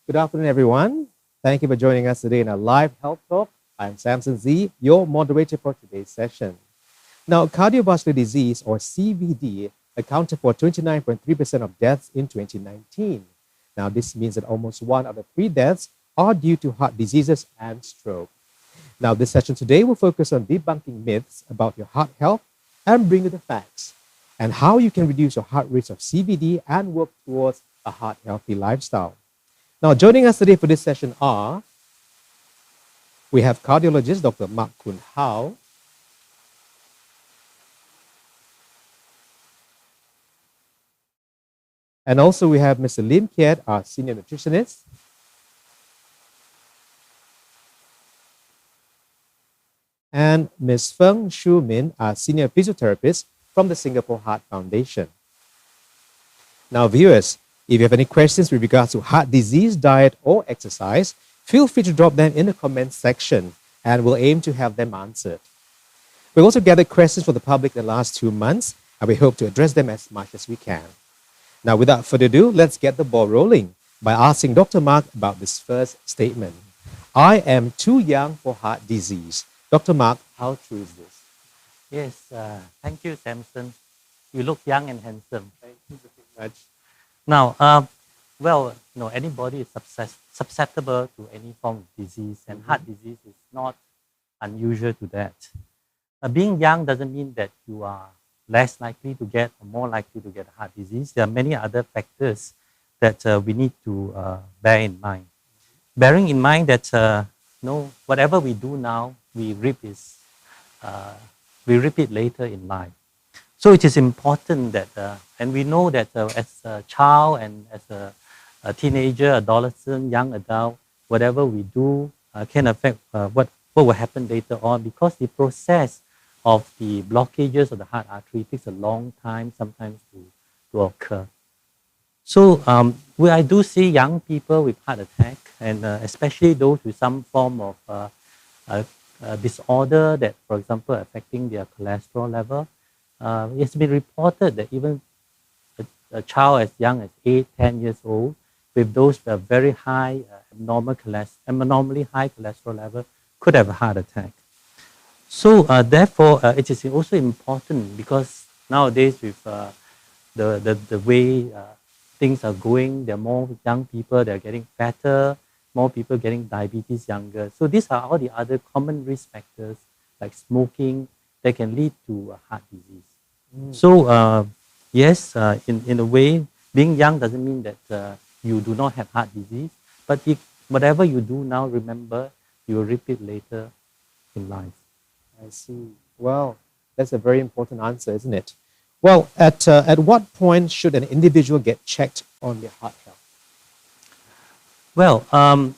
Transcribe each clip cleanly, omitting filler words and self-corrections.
Good afternoon, everyone. Thank you for joining us today in our live health talk. I'm Samson Z, your moderator for today's session. Now, cardiovascular disease, or CVD, accounted for 29.3% of deaths in 2019. Now, this means that almost 1 out of 3 deaths are due to heart diseases and stroke. Now, this session today will focus on debunking myths about your heart health and bring you the facts and how you can reduce your heart risk of CVD and work towards a heart-healthy lifestyle. Now, joining us today for this session we have cardiologist Dr. Koon, and also we have Mr. Kiat, our senior nutritionist, and Ms. Feng Shumin, our senior physiotherapist from the Singapore Heart Foundation. Now, viewers, if you have any questions with regards to heart disease, diet, or exercise, feel free to drop them in the comments section and we'll aim to have them answered. We've also gathered questions for the public in the last 2 months and we hope to address them as much as we can. Now, without further ado, let's get the ball rolling by asking Dr. Mark about this first statement. I am too young for heart disease. Dr. Mark, how true is this? Yes, thank you, Samson. You look young and handsome. Thank you very much. Now, anybody is susceptible to any form of disease, and heart disease is not unusual to that. Being young doesn't mean that you are less likely to get or more likely to get heart disease. There are many other factors that we need to bear in mind. Bearing in mind that whatever we do now, we reap it later in life. So it is important that, and we know that as a child and as a teenager, adolescent, young adult, whatever we do can affect what will happen later on, because the process of the blockages of the heart artery takes a long time sometimes to occur. So I do see young people with heart attack, and especially those with some form of disorder that, for example, affecting their cholesterol level. It's been reported that even a child as young as 8, 10 years old with those very high abnormally high cholesterol level could have a heart attack. So therefore, it is also important, because nowadays with the way things are going, there are more young people that are getting fatter, more people getting diabetes younger. So these are all the other common risk factors like smoking that can lead to heart disease. So yes, in a way, being young doesn't mean that you do not have heart disease, but whatever you do now, remember, you will repeat later in life. I see. Well, that's a very important answer, isn't it? Well, at what point should an individual get checked on their heart health? Well,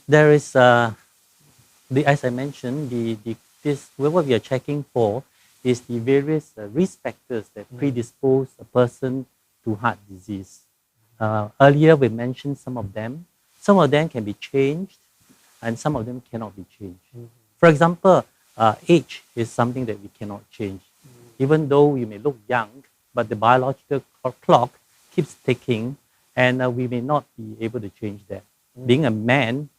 there is, as I mentioned, what we are checking for is the various risk factors that predispose a person to heart disease. Earlier, we mentioned some of them. Some of them can be changed, and some of them cannot be changed. For example, age is something that we cannot change. Even though we may look young, but the biological clock keeps ticking, and we may not be able to change that. Being a man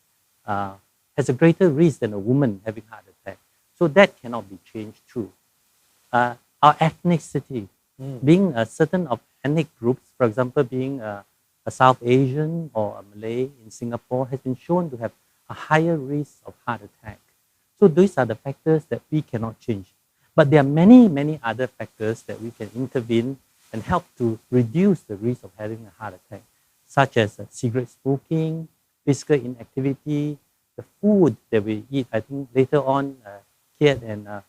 has a greater risk than a woman having heart attack. So that cannot be changed too. Our ethnicity, being a certain of ethnic groups, for example, being a South Asian or a Malay in Singapore, has been shown to have a higher risk of heart attack. So these are the factors that we cannot change. But there are many, many other factors that we can intervene and help to reduce the risk of having a heart attack, such as cigarette smoking, physical inactivity, the food that we eat. I think later on, Kiat and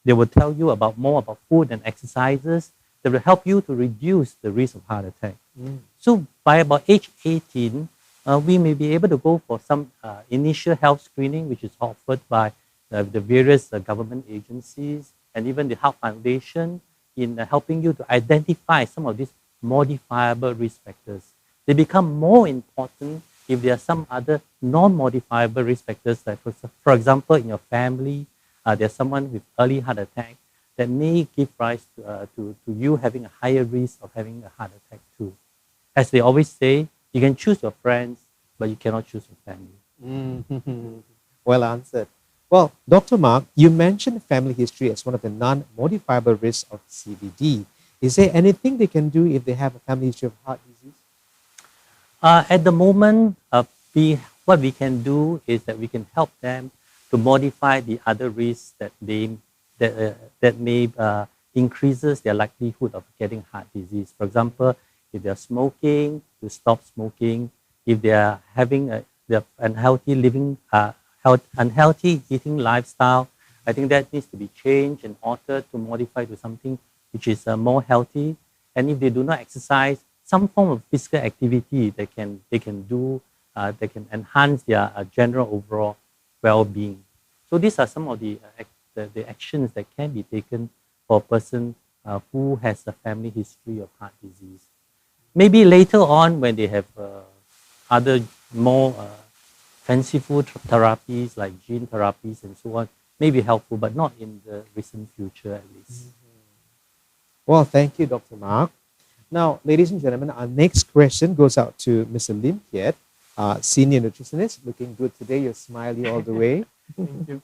they will tell you more about food and exercises that will help you to reduce the risk of heart attack. So by about age 18, we may be able to go for some initial health screening, which is offered by the various government agencies and even the Heart Foundation, in helping you to identify some of these modifiable risk factors. They become more important if there are some other non-modifiable risk factors, like for example, in your family, there's someone with early heart attack that may give rise to you having a higher risk of having a heart attack too. As they always say, you can choose your friends, but you cannot choose your family. Well answered. Well, Dr. Mark, you mentioned family history as one of the non-modifiable risks of CVD. Is there anything they can do if they have a family history of heart disease? At the moment, what we can do is that we can help them to modify the other risks that may increases their likelihood of getting heart disease. For example, if they're smoking, to stop smoking. If they are having the unhealthy unhealthy eating lifestyle, I think that needs to be changed and altered to modify to something which is more healthy. And if they do not exercise, some form of physical activity they can do, they can enhance their general overall well-being. So these are some of the actions that can be taken for a person who has a family history of heart disease. Maybe later on when they have other more fanciful therapies like gene therapies and so on, may be helpful, but not in the recent future at least. Well, thank you, Dr. Mark. Now, ladies and gentlemen, our next question goes out to Mr. Lim Kiat, senior nutritionist. Looking good today. You're smiley all the way. Thank you.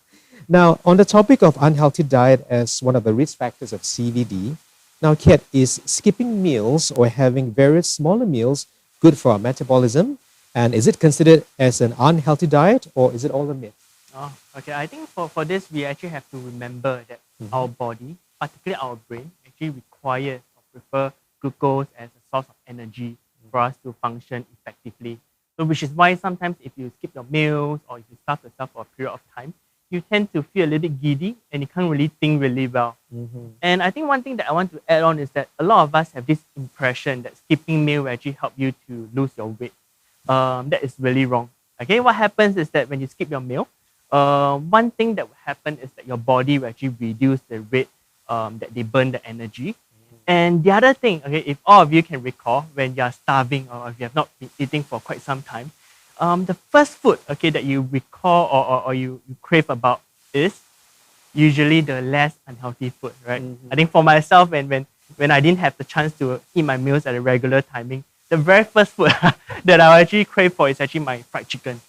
Now, on the topic of unhealthy diet as one of the risk factors of CVD, now, Kiat, is skipping meals or having various smaller meals good for our metabolism? And is it considered as an unhealthy diet or is it all a myth? Oh, okay. I think for this, we actually have to remember that our body, particularly our brain, actually requires or prefer glucose as a source of energy for us to function effectively. So which is why sometimes if you skip your meals or if you starve yourself for a period of time, you tend to feel a little bit giddy and you can't really think really well. And I think one thing that I want to add on is that a lot of us have this impression that skipping meal will actually help you to lose your weight. That is really wrong. Okay, what happens is that when you skip your meal, one thing that will happen is that your body will actually reduce the rate that they burn the energy. And the other thing, okay, if all of you can recall when you are starving or if you have not been eating for quite some time, the first food, okay, that you recall or you crave about is usually the less unhealthy food, right? I think for myself, when I didn't have the chance to eat my meals at a regular timing, the very first food that I actually crave for is actually my fried chicken.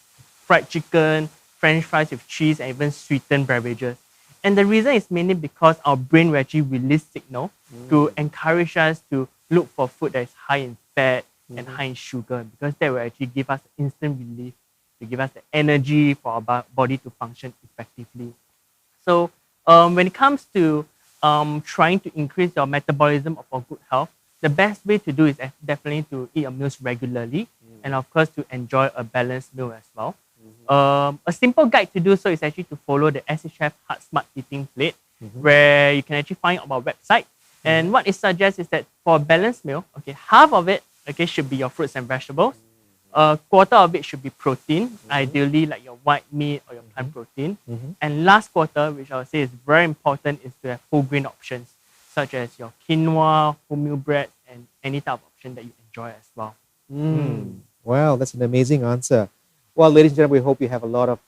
Fried chicken, French fries with cheese, and even sweetened beverages. And the reason is mainly because our brain will actually release signal to encourage us to look for food that is high in fat and high in sugar, because that will actually give us instant relief, to give us the energy for our body to function effectively. So when it comes to trying to increase your metabolism for good health, the best way to do is definitely to eat your meals regularly and of course to enjoy a balanced meal as well. A simple guide to do so is actually to follow the SHF Heart Smart Eating Plate, where you can actually find on our website. And what it suggests is that for a balanced meal, okay, half of it, okay, should be your fruits and vegetables. A quarter of it should be protein, ideally like your white meat or your plant protein. And last quarter, which I would say is very important, is to have whole grain options, such as your quinoa, wholemeal bread, and any type of option that you enjoy as well. Wow, that's an amazing answer. Well, ladies and gentlemen, we hope you have a lot of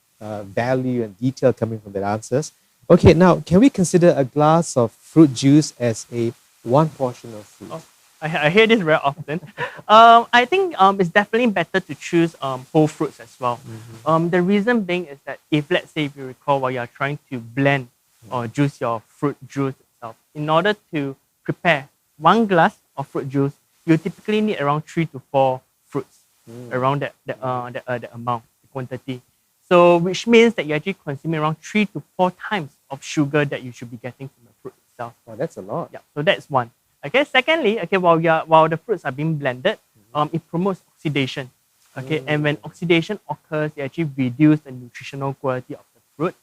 value and detail coming from that answers. Okay, now, can we consider a glass of fruit juice as a one portion of fruit? Oh, I hear this very often. I think it's definitely better to choose whole fruits as well. The reason being is that if you recall, while you're trying to blend or juice your fruit juice itself, in order to prepare 1 glass of fruit juice, you typically need around 3 to 4 fruits, around that amount, the quantity. So which means that you're actually consuming around 3 to 4 times of sugar that you should be getting from the fruit itself. Oh, that's a lot. Yeah, so that's one. Okay, secondly, okay, while the fruits are being blended, it promotes oxidation. Okay, and when oxidation occurs, it actually reduces the nutritional quality of the fruit,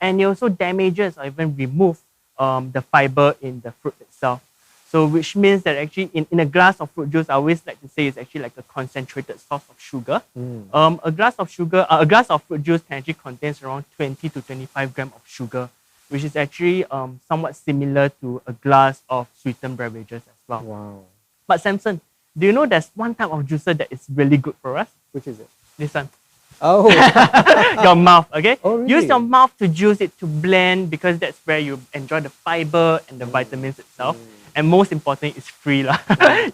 and it also damages or even remove the fiber in the fruit itself. So which means that actually in a glass of fruit juice, I always like to say it's actually like a concentrated source of sugar. A glass of fruit juice can actually contains around 20 to 25 grams of sugar, which is actually somewhat similar to a glass of sweetened beverages as well. Wow. But Samson, do you know there's one type of juicer that is really good for us? Which is it? This one. Oh. Your mouth, okay? Oh, really? Use your mouth to juice it, to blend, because that's where you enjoy the fiber and the vitamins itself. And most important, it's free lah.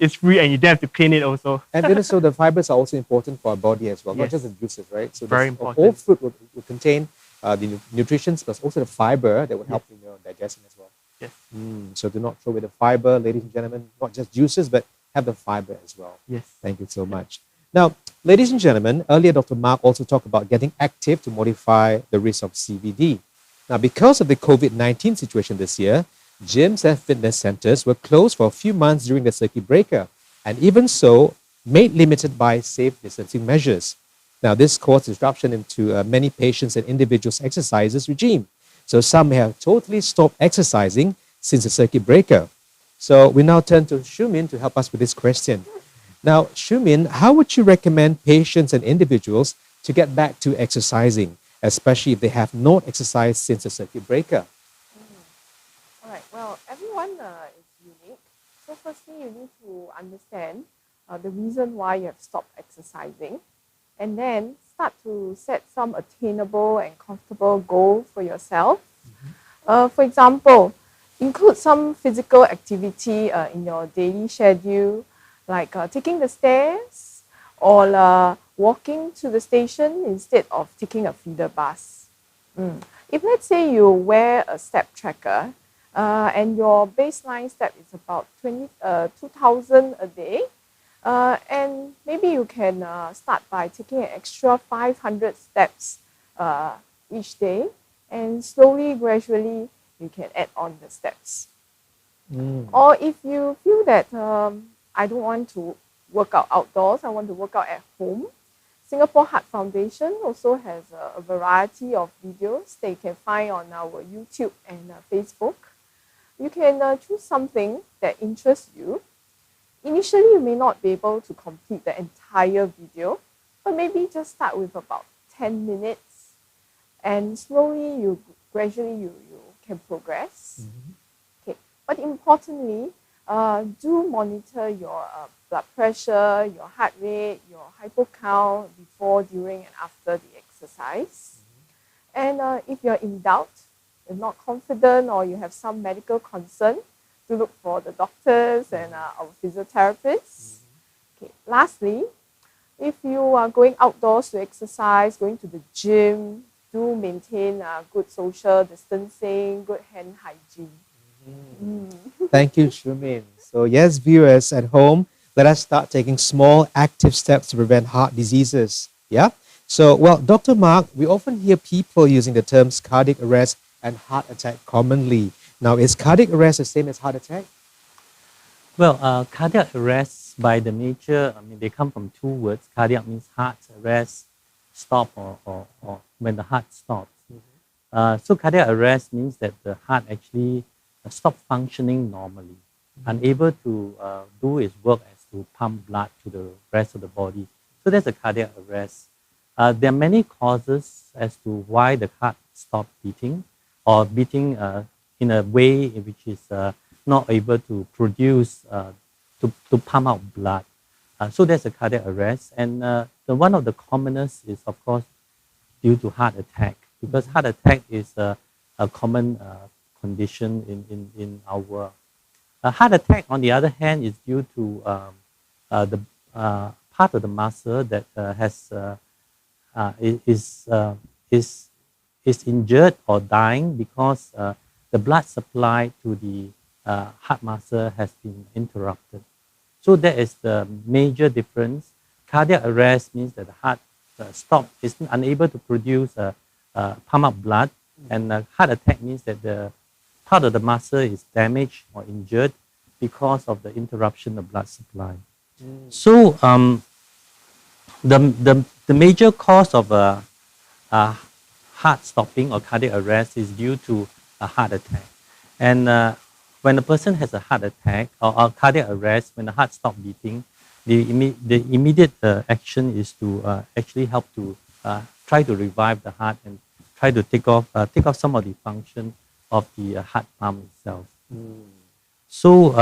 It's free and you don't have to clean it also. And so the fibers are also important for our body as well, not Yes. just the juices, right? So Very a important. whole fruit will contain the nutrition plus also the fiber that will help in your digestion as well. Yes. So do not throw away the fiber, ladies and gentlemen, not just juices, but have the fiber as well. Yes. Thank you so much. Now, ladies and gentlemen, earlier Dr. Mark also talked about getting active to modify the risk of CVD. Now, because of the COVID-19 situation this year, gyms and fitness centers were closed for a few months during the circuit breaker, and even so, made limited by safe distancing measures. Now, this caused disruption into many patients and individuals' exercises regime. So some may have totally stopped exercising since the circuit breaker. So we now turn to Shumin to help us with this question. Now, Shumin, how would you recommend patients and individuals to get back to exercising, especially if they have not exercised since the circuit breaker? All right. Well, everyone is unique. So firstly, you need to understand the reason why you have stopped exercising, and then start to set some attainable and comfortable goal for yourself. For example, include some physical activity in your daily schedule, like taking the stairs or walking to the station instead of taking a feeder bus. If let's say you wear a step tracker and your baseline step is about 2,000 a day, and maybe you can start by taking an extra 500 steps each day, and slowly, gradually, you can add on the steps. Or if you feel that I don't want to work out outdoors, I want to work out at home, Singapore Heart Foundation also has a variety of videos that you can find on our YouTube and Facebook. You can choose something that interests you. Initially, you may not be able to complete the entire video, but maybe just start with about 10 minutes, and slowly, gradually, you can progress. Okay. But importantly, do monitor your blood pressure, your heart rate, your hypo count before, during, and after the exercise. And if you're in doubt, you're not confident, or you have some medical concern, to look for the doctors and our physiotherapists. Okay. Lastly, if you are going outdoors to exercise, going to the gym, do maintain good social distancing, good hand hygiene. Thank you, Shumin. So yes, viewers at home, let us start taking small active steps to prevent heart diseases. Yeah? So, well, Dr. Mark, we often hear people using the terms cardiac arrest and heart attack commonly. Now, is cardiac arrest the same as heart attack? Well, cardiac arrest by the nature, they come from two words. Cardiac means heart, arrest, stop, or when the heart stops. So cardiac arrest means that the heart actually stops functioning normally, unable to do its work as to pump blood to the rest of the body. So that's a cardiac arrest. There are many causes as to why the heart stops beating, or beating in a way which is not able to produce, to pump out blood. So there's a cardiac arrest. And one of the commonest is, of course, due to heart attack, because heart attack is a common condition in our world. Heart attack, on the other hand, is due to the part of the muscle that is injured or dying because the blood supply to the heart muscle has been interrupted. So that is the major difference. Cardiac arrest means that the heart is unable to produce pump up blood, and heart attack means that the part of the muscle is damaged or injured because of the interruption of blood supply. So the major cause of heart stopping or cardiac arrest is due to a heart attack. And when a person has a heart attack or cardiac arrest, when the heart stops beating, the immediate action is to actually help to try to revive the heart and try to take off some of the function of the heart pump itself. So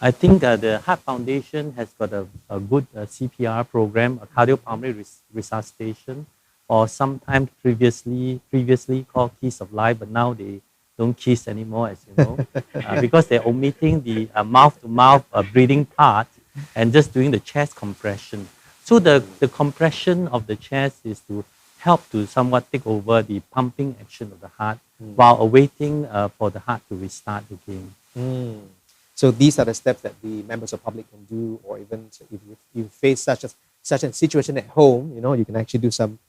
I think the Heart Foundation has got a good CPR program, a cardiopulmonary resuscitation, or sometimes previously called Keys of Life, but now they don't kiss anymore, as you know, because they're omitting the mouth-to-mouth breathing part and just doing the chest compression. So the compression of the chest is to help to somewhat take over the pumping action of the heart while awaiting for the heart to restart again. So these are the steps that the members of public can do, or even if you face such a situation at home, you can actually do some,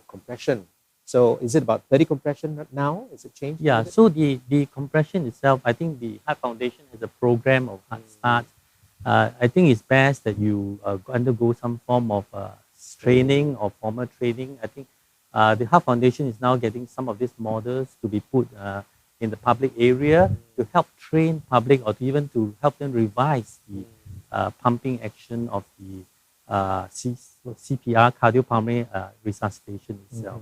compression. So is it about 30 compression now? Is it changed? Yeah, so the compression itself, I think the Heart Foundation has a program of Heart Start. I think it's best that you undergo some form of training or formal training. I think the Heart Foundation is now getting some of these models to be put in the public area to help train public, or even to help them revise the pumping action of the CPR, cardiopulmonary resuscitation itself.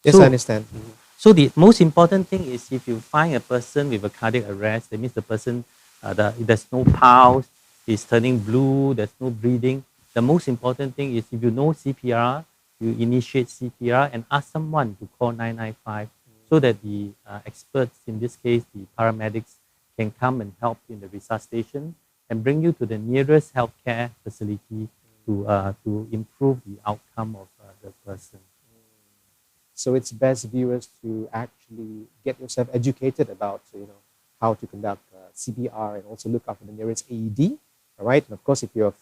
Yes, So- I understand. So the most important thing is, if you find a person with a cardiac arrest, that means the person, there's no pulse, is turning blue, there's no breathing. The most important thing is, if you know CPR, you initiate CPR and ask someone to call 995 so that the experts, in this case the paramedics, can come and help in the resuscitation and bring you to the nearest healthcare facility to improve the outcome of the person. So it's best, viewers, to actually get yourself educated about, how to conduct CPR, and also look up for the nearest AED. All right. And of course, if you're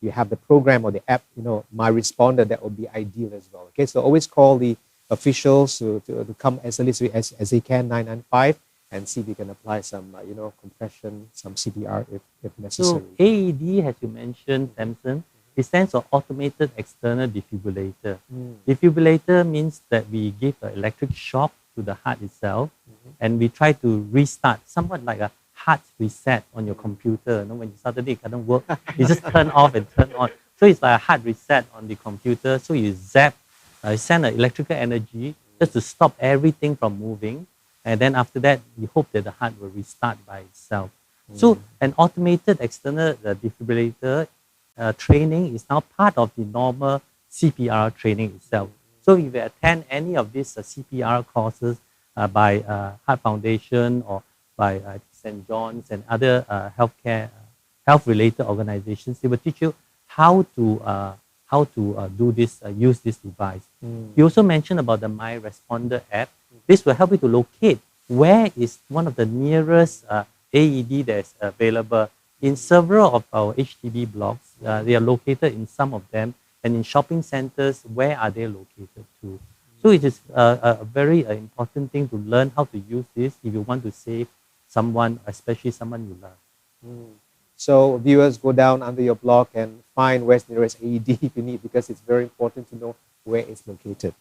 you have the program or the app, My Responder, that would be ideal as well. Okay. So always call the officials to come as early as they can, 995, and see if you can apply some, compression, some CPR if necessary. So AED, as you mentioned, Samson, it stands for Automated External Defibrillator. Defibrillator means that we give an electric shock to the heart itself, and we try to restart, somewhat like a heart reset on your computer. When suddenly it doesn't work, you just turn off and turn on. So it's like a heart reset on the computer. So you zap, send an electrical energy just to stop everything from moving. And then after that, we hope that the heart will restart by itself. So an automated external defibrillator training is now part of the normal CPR training itself. So if you attend any of these CPR courses by Heart Foundation or by St. John's and other health-related organizations, they will teach you how to do this, use this device. You also mentioned about the My Responder app. This will help you to locate where is one of the nearest AED that is available. In several of our HDB blocks, they are located in some of them, and in shopping centers, where are they located to? So it is a very important thing to learn how to use this if you want to save someone, especially someone you love. So viewers, go down under your block and find where's the nearest AED if you need, because it's very important to know where it's located.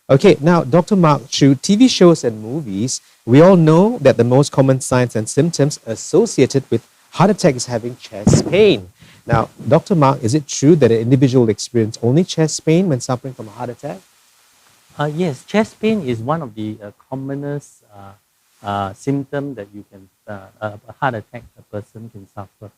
Okay, now, Dr. Mark, through TV shows and movies, we all know that the most common signs and symptoms associated with heart attack is having chest pain. Now, Dr. Mark, is it true that an individual experiences only chest pain when suffering from a heart attack? Yes, chest pain is one of the commonest symptoms that you can, a heart attack a person can suffer.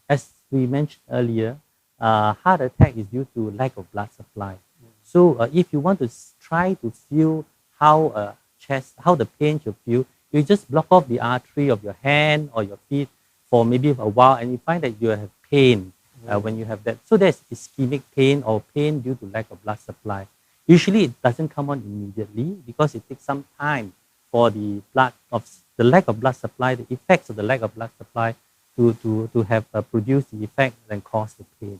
As we mentioned earlier, heart attack is due to lack of blood supply. So if you want to try to feel how the pain you feel, you just block off the artery of your hand or your feet for maybe a while, and you find that you have pain when you have that. So there's ischemic pain or pain due to lack of blood supply. Usually it doesn't come on immediately because it takes some time for the lack of blood supply, the effects of the lack of blood supply to have produced the effect and cause the pain.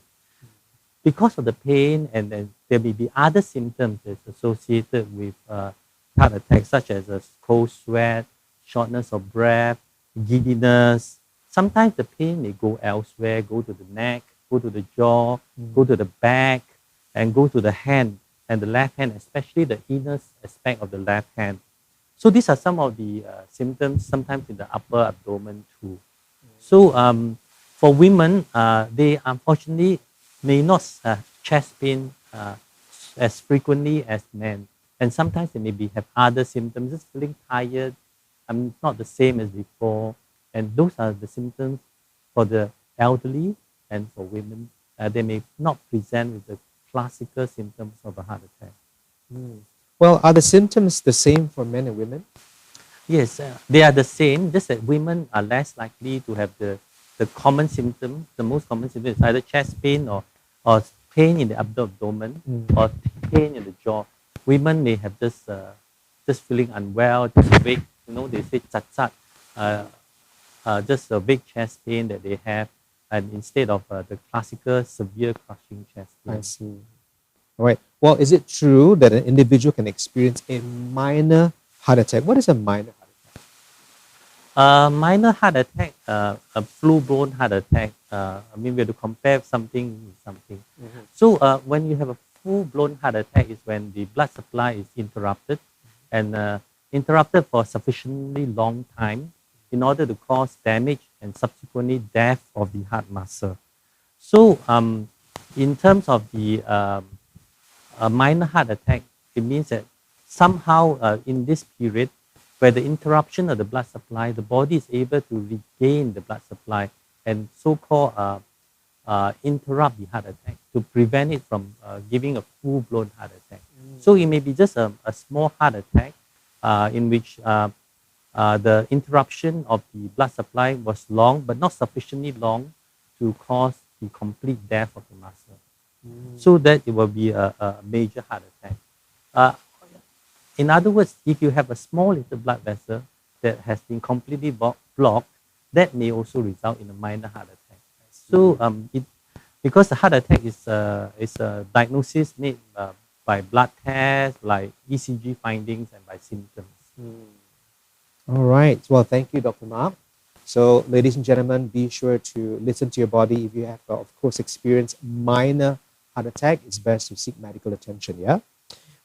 Because of the pain, and then there may be other symptoms that's associated with heart attack, such as a cold sweat, shortness of breath, giddiness. Sometimes the pain may go elsewhere, go to the neck, go to the jaw, go to the back, and go to the hand, and the left hand, especially the inner aspect of the left hand. So these are some of the symptoms, sometimes in the upper abdomen too. So for women, they unfortunately may not have chest pain as frequently as men. And sometimes they maybe have other symptoms, just feeling tired, I'm not the same as before. And those are the symptoms for the elderly, and for women, they may not present with the classical symptoms of a heart attack. Well, are the symptoms the same for men and women? Yes, they are the same, just that women are less likely to have the common symptom. The most common symptom is either chest pain or pain in the abdomen or pain in the jaw. Women may have just feeling unwell, just vague, they say chat chat, just a vague chest pain that they have, and instead of the classical severe crushing chest pain. I see. All right. Well, is it true that an individual can experience a minor heart attack? What is a minor heart attack? Minor heart attack, a full-blown heart attack. We have to compare something with something. So when you have a full-blown heart attack is when the blood supply is interrupted and interrupted for sufficiently long time in order to cause damage and subsequently death of the heart muscle. So in terms of the a minor heart attack, it means that somehow in this period where the interruption of the blood supply, the body is able to regain the blood supply and so-called interrupt the heart attack to prevent it from giving a full-blown heart attack. So it may be just a small heart attack in which the interruption of the blood supply was long, but not sufficiently long to cause the complete death of the muscle. So that it will be a major heart attack. In other words, if you have a small little blood vessel that has been completely blocked, that may also result in a minor heart attack. So because the heart attack is a diagnosis made by blood tests, like ECG findings, and by symptoms. All right. Well, thank you, Dr. Mark. So, ladies and gentlemen, be sure to listen to your body. If you have, of course, experienced minor heart attack, it's best to seek medical attention, yeah?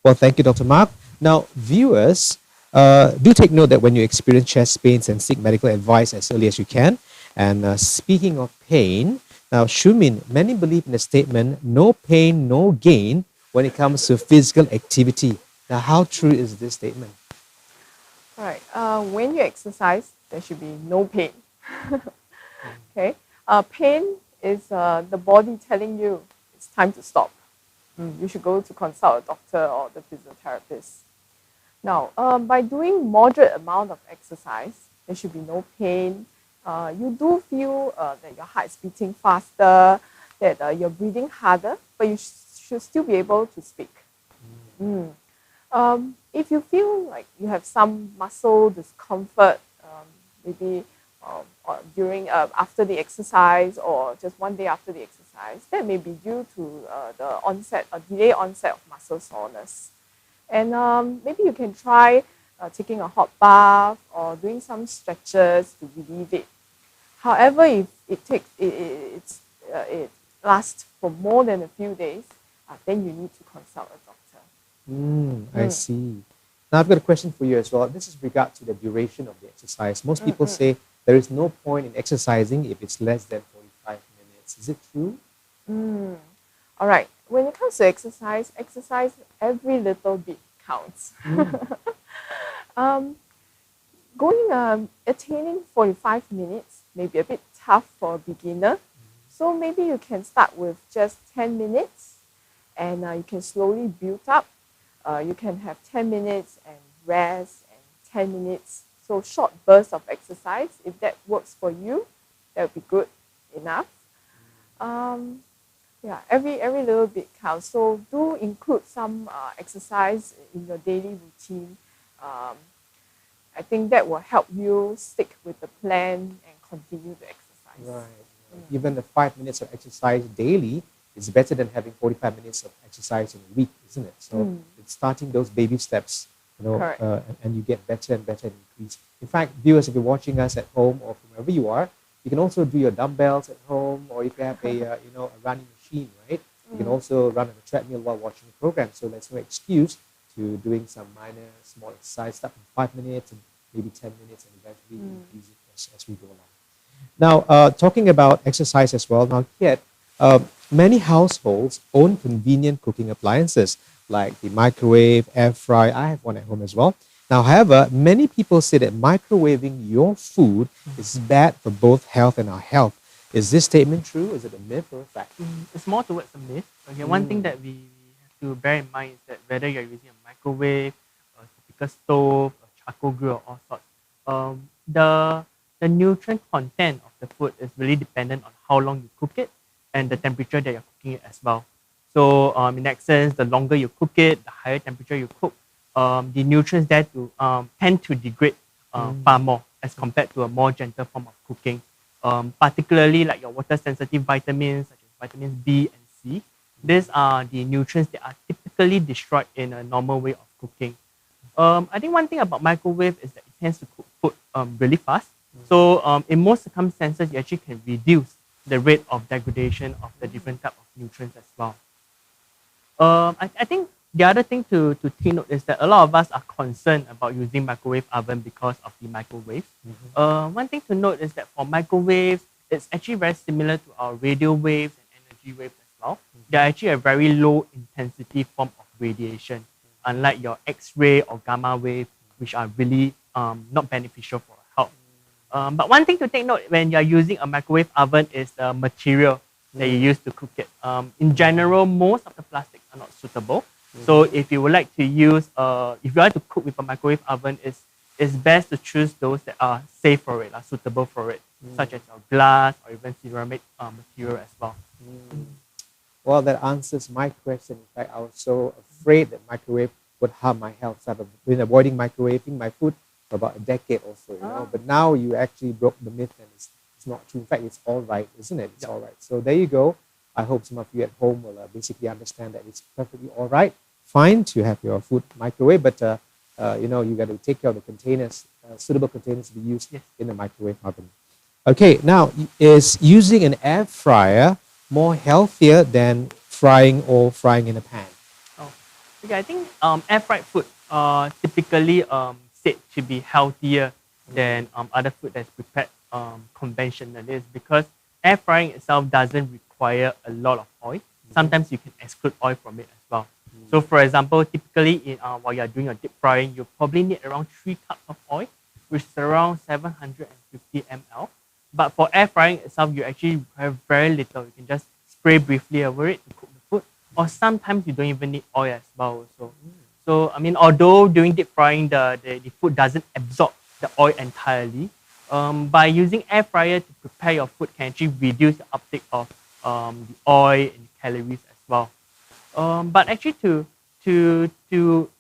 Well, thank you, Dr. Mark. Now, viewers, do take note that when you experience chest pains and seek medical advice as early as you can. And speaking of pain, now, Shumin, many believe in the statement, no pain, no gain when it comes to physical activity. Now, how true is this statement? All right. When you exercise, there should be no pain. Okay. Pain is the body telling you it's time to stop. You should go to consult a doctor or the physiotherapist. Now, by doing moderate amount of exercise, there should be no pain. You do feel that your heart is beating faster, that you're breathing harder, but you should still be able to speak. If you feel like you have some muscle discomfort, maybe during after the exercise or just one day after the exercise, that may be due to the delayed onset of muscle soreness. And maybe you can try taking a hot bath or doing some stretches to relieve it. However, if it lasts for more than a few days, then you need to consult a doctor. I see. Now, I've got a question for you as well. This is regard to the duration of the exercise. Most people say there is no point in exercising if it's less than 45 minutes. Is it true? All right. When it comes to exercise every little bit counts. Attaining 45 minutes may be a bit tough for a beginner. So maybe you can start with just 10 minutes and you can slowly build up. You can have 10 minutes and rest and 10 minutes. So short bursts of exercise. If that works for you, that would be good enough. Every little bit counts. So do include some exercise in your daily routine. I think that will help you stick with the plan and continue to exercise. Right. Even the 5 minutes of exercise daily is better than having 45 minutes of exercise in a week, isn't it? So it's starting those baby steps, and you get better and better and increase. In fact, viewers, if you're watching us at home or from wherever you are, you can also do your dumbbells at home, or if you have a running machine, right? You can also run on a treadmill while watching the program. So there's no excuse to doing some minor, small exercise, start from 5 minutes and maybe 10 minutes, and eventually increase it as we go along. Now, talking about exercise as well, now Kiat, many households own convenient cooking appliances like the microwave, air fryer. I have one at home as well. Now, however, many people say that microwaving your food is bad for both health and our health. Is this statement true? Is it a myth or a fact? It's more towards a myth. Okay, one thing that we have to bear in mind is that whether you're using a microwave, a typical stove, a charcoal grill, or all sorts, the nutrient content of the food is really dependent on how long you cook it and the temperature that you're cooking it as well. So in that sense, the longer you cook it, the higher temperature you cook, the nutrients there to tend to degrade far more as compared to a more gentle form of cooking. Particularly like your water-sensitive vitamins such as vitamins B and C. These are the nutrients that are typically destroyed in a normal way of cooking. I think one thing about microwave is that it tends to cook food really fast. So in most circumstances, you actually can reduce the rate of degradation of the different type of nutrients as well. I think the other thing to take note is that a lot of us are concerned about using microwave oven because of the microwave. One thing to note is that for microwaves, it's actually very similar to our radio waves and energy waves as well. They're actually a very low intensity form of radiation, unlike your X-ray or gamma wave, which are really not beneficial for health. But one thing to take note when you're using a microwave oven is the material that you use to cook it. In general, most of the plastics are not suitable. So if you would like to use, if you like to cook with a microwave oven, it's best to choose those that are safe for it, are suitable for it, such as your glass or even ceramic material as well. Well, that answers my question. In fact, I was so afraid that microwave would harm my health. So I've been avoiding microwaving my food for about a decade or so, you know. But now you actually broke the myth and it's not true. In fact, it's all right, isn't it? It's all right. So there you go. I hope some of you at home will basically understand that it's perfectly all right, fine to have your food microwave, but you know, you got to take care of the containers, suitable containers to be used in the microwave oven. Okay, now is using an air fryer more healthier than frying in a pan? Okay, I think air fried food typically said to be healthier than other food that's prepared conventionally, is because air frying itself doesn't require a lot of oil. Sometimes you can exclude oil from it as well. So for example, typically while you're doing your deep frying, you probably need around 3 cups of oil, which is around 750 ml. But for air frying itself, you actually have very little. You can just spray briefly over it to cook the food. Or sometimes you don't even need oil as well. So I mean, although during deep frying, the food doesn't absorb the oil entirely, by using air fryer to prepare your food can actually reduce the uptake of the oil and calories as well. But actually to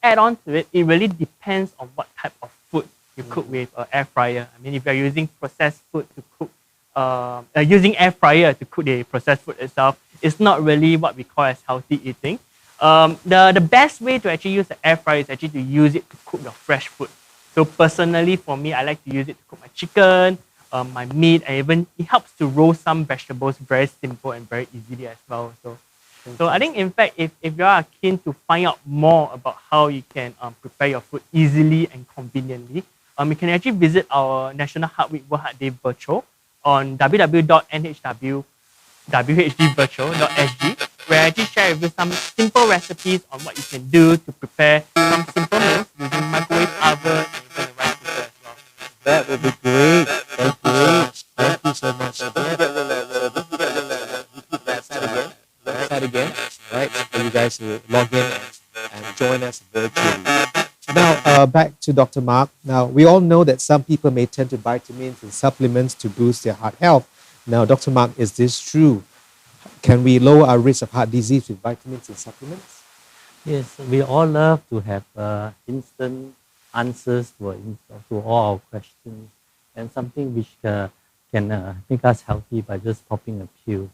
add on to it, it really depends on what type of food you cook with an air fryer. I mean, if you're using processed food to cook, using air fryer to cook the processed food itself, it's not really what we call as healthy eating. The best way to actually use the air fryer is actually to use it to cook your fresh food. So personally, for me, I like to use it to cook my chicken, my meat, and even it helps to roast some vegetables very simple and very easily as well. So I think, in fact, if you are keen to find out more about how you can prepare your food easily and conveniently, you can actually visit our National Heart Week World Heart Day Virtual on www.nhwhdvirtual.sg, where I actually share with you some simple recipes on what you can do to prepare some simple meals using microwave oven and even a rice cooker as well. That would be great. Thank you so much. Let's that again. Right, for you guys to log in and join us virtually. Now, back to Dr. Mark. Now, we all know that some people may turn to vitamins and supplements to boost their heart health. Now, Dr. Mark, is this true? Can we lower our risk of heart disease with vitamins and supplements? Yes, we all love to have instant answers to all our questions, and something which can make us healthy by just popping a pill.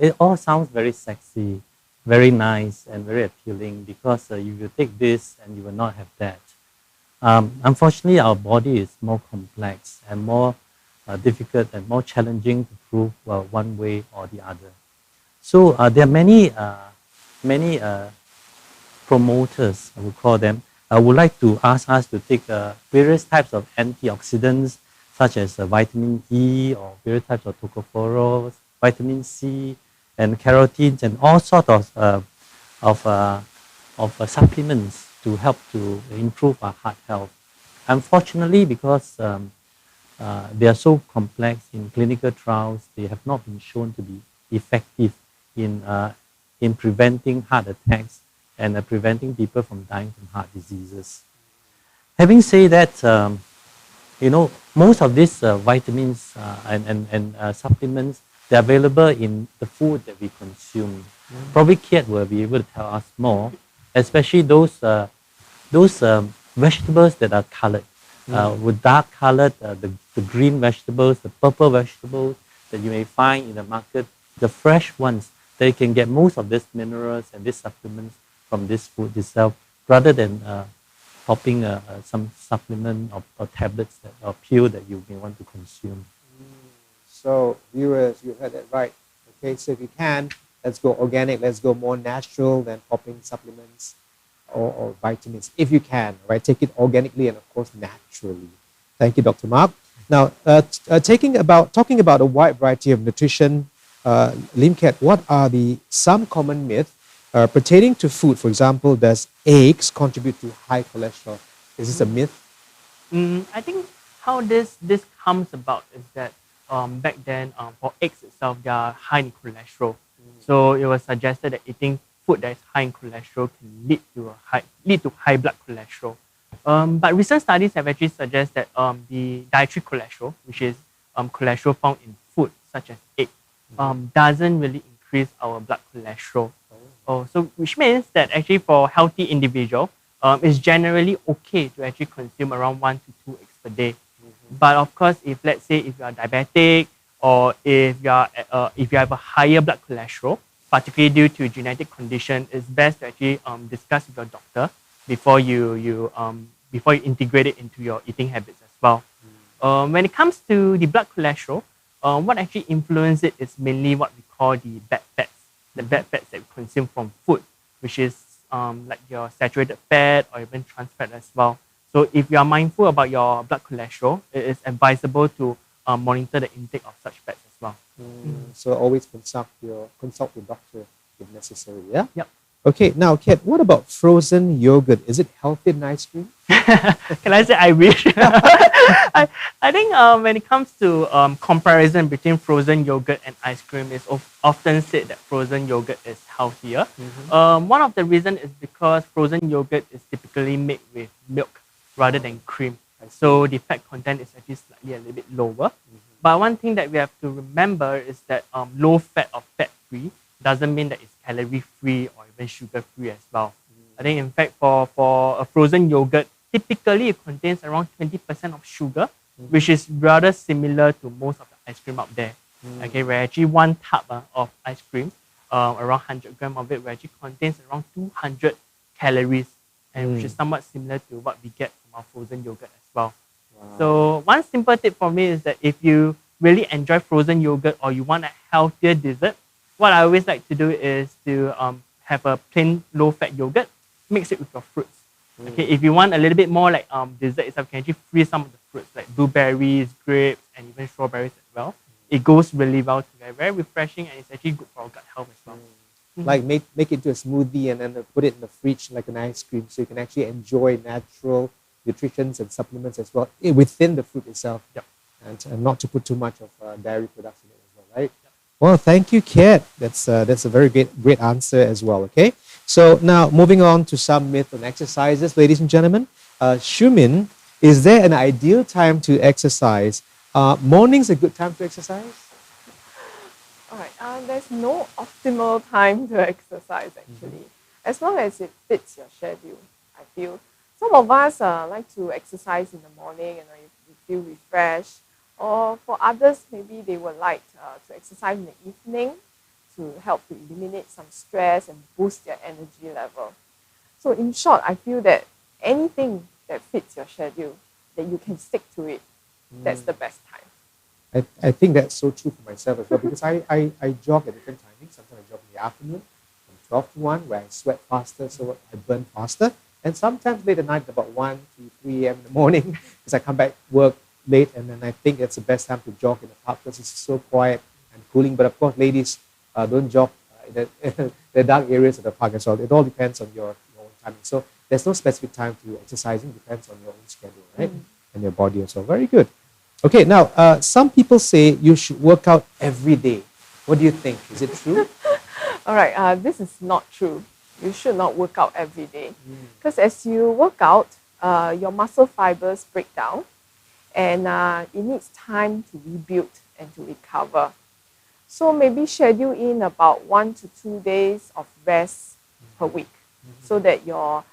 It all sounds very sexy, very nice, and very appealing, because you will take this and you will not have that. Unfortunately, our body is more complex and more difficult and more challenging to prove one way or the other. So there are many promoters, I would call them, would like to ask us to take various types of antioxidants, such as vitamin E or various types of tocopherols, vitamin C, and carotenes, and all sorts of supplements to help to improve our heart health. Unfortunately, because they are so complex in clinical trials, they have not been shown to be effective in preventing heart attacks and preventing people from dying from heart diseases. Having said that, most of these vitamins and supplements, they're available in the food that we consume. Probably Kiat will be able to tell us more, especially those vegetables that are colored, with dark colored, the green vegetables, the purple vegetables that you may find in the market, the fresh ones, that you can get most of these minerals and these supplements from this food itself, rather than popping some supplement or tablets or pill that you may want to consume. So viewers, you heard that right. Okay, so if you can, let's go organic, let's go more natural than popping supplements or vitamins. If you can, right, take it organically and of course naturally. Thank you, Dr. Mark. Now, talking about a wide variety of nutrition, Limcat, what are some common myths pertaining to food? For example, does eggs contribute to high cholesterol? Is this a myth? I think how this comes about is that back then for eggs itself, they are high in cholesterol. So it was suggested that eating food that is high in cholesterol can lead to high blood cholesterol. But recent studies have actually suggested that the dietary cholesterol, which is cholesterol found in food such as egg, doesn't really increase our blood cholesterol. So which means that actually for healthy individual, it's generally okay to actually consume around 1 to 2 eggs per day. But of course, if let's say if you are diabetic or if you have a higher blood cholesterol, particularly due to genetic condition, it's best to actually discuss with your doctor before you integrate it into your eating habits as well. When it comes to the blood cholesterol, what actually influences it is mainly what we call the bad fats. The bad fats that we consume from food, which is like your saturated fat or even trans fat as well. So if you are mindful about your blood cholesterol, it is advisable to monitor the intake of such fats as well. So always consult your doctor if necessary. Yeah. Yep. Okay. Now, Kiat, what about frozen yogurt? Is it healthy in ice cream? Can I say I wish? I think when it comes to comparison between frozen yogurt and ice cream, it's often said that frozen yogurt is healthier. One of the reasons is because frozen yogurt is typically made with milk rather than cream. So the fat content is actually slightly a little bit lower. But one thing that we have to remember is that low fat or fat free doesn't mean that it's calorie free or even sugar free as well. I think in fact for a frozen yogurt, typically it contains around 20% of sugar, which is rather similar to most of the ice cream out there. Okay, where actually one tub of ice cream, around 100 grams of it, where actually contains around 200 calories, and which is somewhat similar to what we get from our frozen yogurt as well. So one simple tip for me is that if you really enjoy frozen yogurt or you want a healthier dessert, what I always like to do is to have a plain low-fat yogurt, mix it with your fruits. Okay, if you want a little bit more like dessert itself, you can actually freeze some of the fruits like blueberries, grapes, and even strawberries as well. It goes really well together, very refreshing, and it's actually good for our gut health as well. Like make it into a smoothie and then put it in the fridge like an ice cream, so you can actually enjoy natural nutrients and supplements as well within the fruit itself. Yep. And not to put too much of dairy products in it as well, right? Yep. Well, thank you, Kiat. That's a very great answer as well. Okay, so now moving on to some myths on exercises, ladies and gentlemen. Shumin, is there an ideal time to exercise? Morning's a good time to exercise? All right, there's no optimal time to exercise actually, as long as it fits your schedule, I feel. Some of us like to exercise in the morning and you feel refreshed, or for others, maybe they would like to exercise in the evening to help to eliminate some stress and boost their energy level. So in short, I feel that anything that fits your schedule, that you can stick to it, that's the best time. I think that's so true for myself as well, because I jog at different timings. Sometimes I jog in the afternoon from 12 to 1 where I sweat faster, so I burn faster. And sometimes late at night, about 1 to 3 a.m. in the morning, because I come back work late, and then I think it's the best time to jog in the park because it's so quiet and cooling. But of course, ladies, don't jog in the dark areas of the park as well. It all depends on your own timing. So there's no specific time to exercising, depends on your own schedule, right? And your body as well. Very good. Okay, now, some people say you should work out every day. What do you think? Is it true? All right, this is not true. You should not work out every day, because as you work out, your muscle fibers break down, and it needs time to rebuild and to recover. So maybe schedule in about 1 to 2 days of rest per week so that your